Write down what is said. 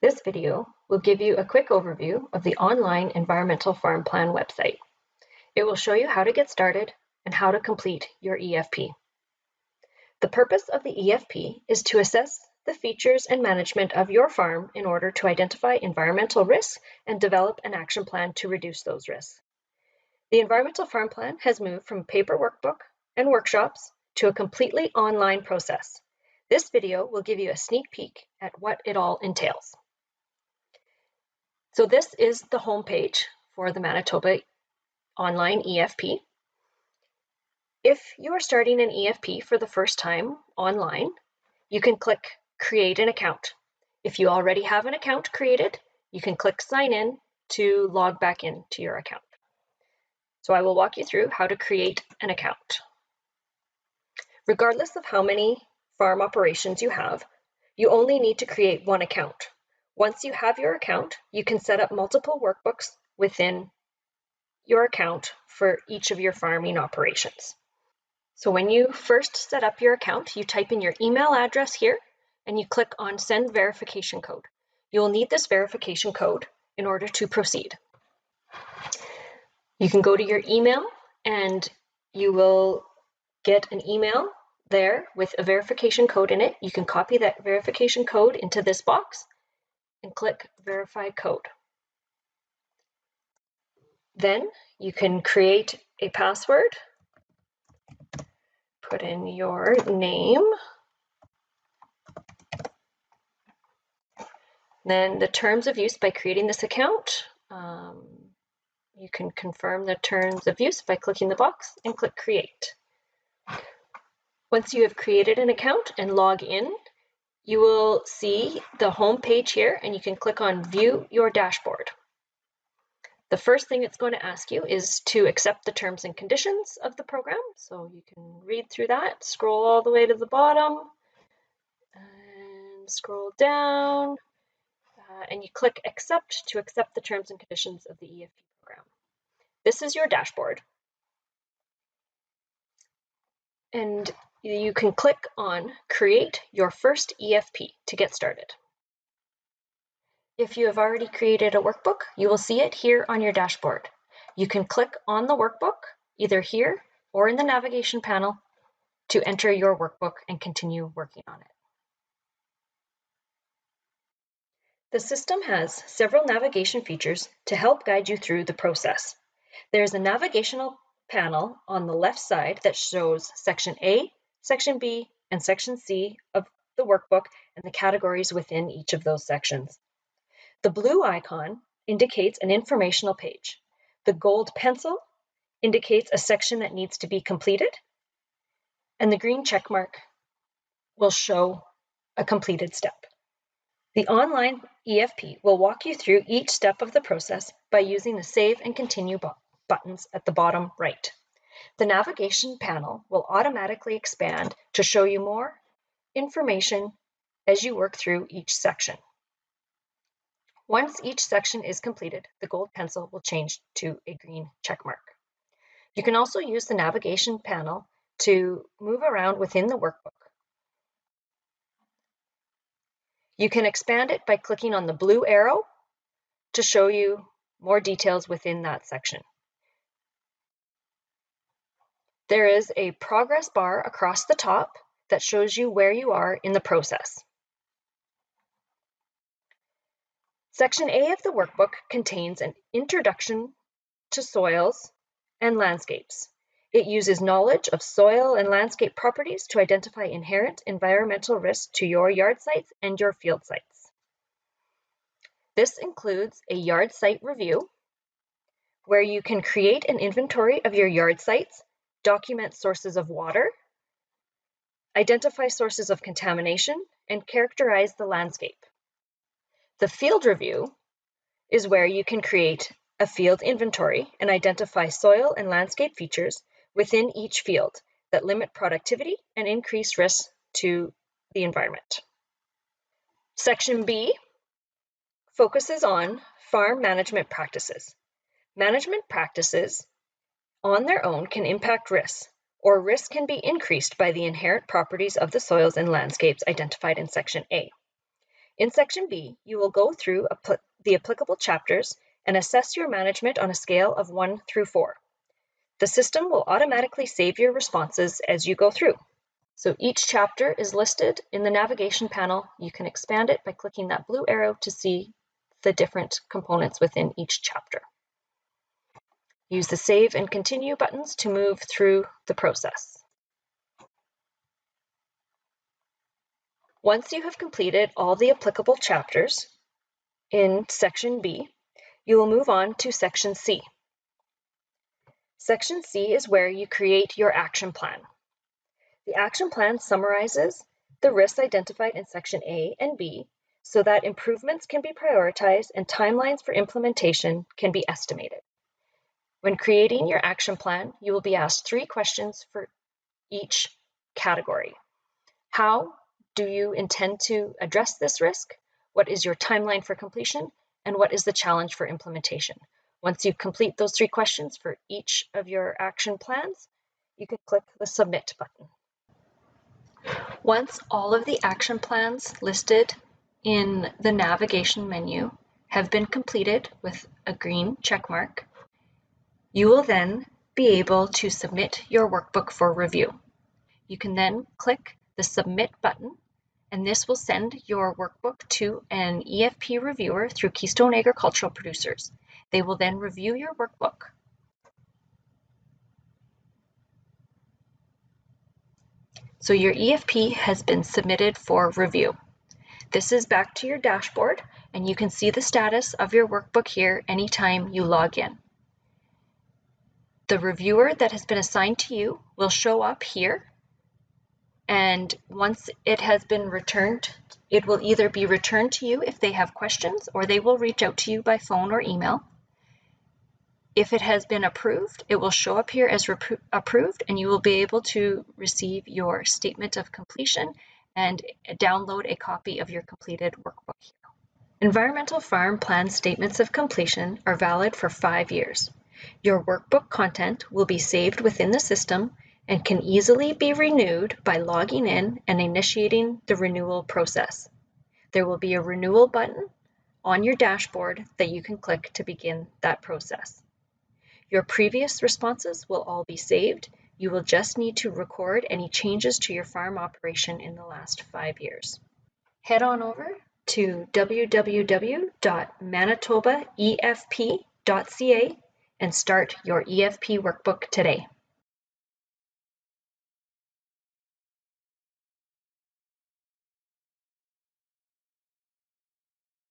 This video will give you a quick overview of the online Environmental Farm Plan website. It will show you how to get started and how to complete your EFP. The purpose of the EFP is to assess the features and management of your farm in order to identify environmental risks and develop an action plan to reduce those risks. The Environmental Farm Plan has moved from paper workbook and workshops to a completely online process. This video will give you a sneak peek at what it all entails. So this is the home page for the Manitoba Online EFP. If you are starting an EFP for the first time online, you can click Create an Account. If you already have an account created, you can click Sign In to log back into your account. So I will walk you through how to create an account. Regardless of how many farm operations you have, you only need to create one account. Once you have your account, you can set up multiple workbooks within your account for each of your farming operations. So when you first set up your account, you type in your email address here and you click on Send Verification Code. You will need this verification code in order to proceed. You can go to your email and you will get an email there with a verification code in it. You can copy that verification code into this box and click Verify Code. Then you can create a password, put in your name, then the terms of use by creating this account. You can confirm the terms of use by clicking the box and click Create. Once you have created an account and log in, you will see the home page here and you can click on View Your Dashboard. The first thing it's going to ask you is to accept the terms and conditions of the program. So you can read through that, scroll all the way to the bottom, and scroll down, and you click Accept to accept the terms and conditions of the EFP program. This is your dashboard. And you can click on Create Your First EFP to get started. If you have already created a workbook, you will see it here on your dashboard. You can click on the workbook, either here or in the navigation panel, to enter your workbook and continue working on it. The system has several navigation features to help guide you through the process. There's a navigational panel on the left side that shows Section A, Section B, and Section C of the workbook and the categories within each of those sections. The blue icon indicates an informational page. The gold pencil indicates a section that needs to be completed, and the green check mark will show a completed step. The online EFP will walk you through each step of the process by using the Save and Continue buttons at the bottom right. The navigation panel will automatically expand to show you more information as you work through each section. Once each section is completed, the gold pencil will change to a green check mark. You can also use the navigation panel to move around within the workbook. You can expand it by clicking on the blue arrow to show you more details within that section. There is a progress bar across the top that shows you where you are in the process. Section A of the workbook contains an introduction to soils and landscapes. It uses knowledge of soil and landscape properties to identify inherent environmental risks to your yard sites and your field sites. This includes a yard site review, where you can create an inventory of your yard sites, document sources of water, identify sources of contamination, and characterize the landscape. The field review is where you can create a field inventory and identify soil and landscape features within each field that limit productivity and increase risks to the environment. Section B focuses on farm management practices. Management practices on their own can impact risks, or risks can be increased by the inherent properties of the soils and landscapes identified in Section A. In Section B, you will go through the applicable chapters and assess your management on a scale of 1 through 4. The system will automatically save your responses as you go through. So each chapter is listed in the navigation panel. You can expand it by clicking that blue arrow to see the different components within each chapter. Use the Save and Continue buttons to move through the process. Once you have completed all the applicable chapters in Section B, you will move on to Section C. Section C is where you create your action plan. The action plan summarizes the risks identified in Section A and B so that improvements can be prioritized and timelines for implementation can be estimated. When creating your action plan, you will be asked 3 questions for each category. How do you intend to address this risk? What is your timeline for completion? And what is the challenge for implementation? Once you complete those 3 questions for each of your action plans, you can click the Submit button. Once all of the action plans listed in the navigation menu have been completed with a green check mark, you will then be able to submit your workbook for review. You can then click the Submit button, and this will send your workbook to an EFP reviewer through Keystone Agricultural Producers. They will then review your workbook. So your EFP has been submitted for review. This is back to your dashboard, and you can see the status of your workbook here anytime you log in. The reviewer that has been assigned to you will show up here, and once it has been returned, it will either be returned to you if they have questions, or they will reach out to you by phone or email. If it has been approved, it will show up here as approved, and you will be able to receive your statement of completion and download a copy of your completed workbook here. Environmental Farm Plan statements of completion are valid for 5 years. Your workbook content will be saved within the system and can easily be renewed by logging in and initiating the renewal process. There will be a renewal button on your dashboard that you can click to begin that process. Your previous responses will all be saved. You will just need to record any changes to your farm operation in the last 5 years. Head on over to www.manitobaefp.ca and start your EFP workbook today.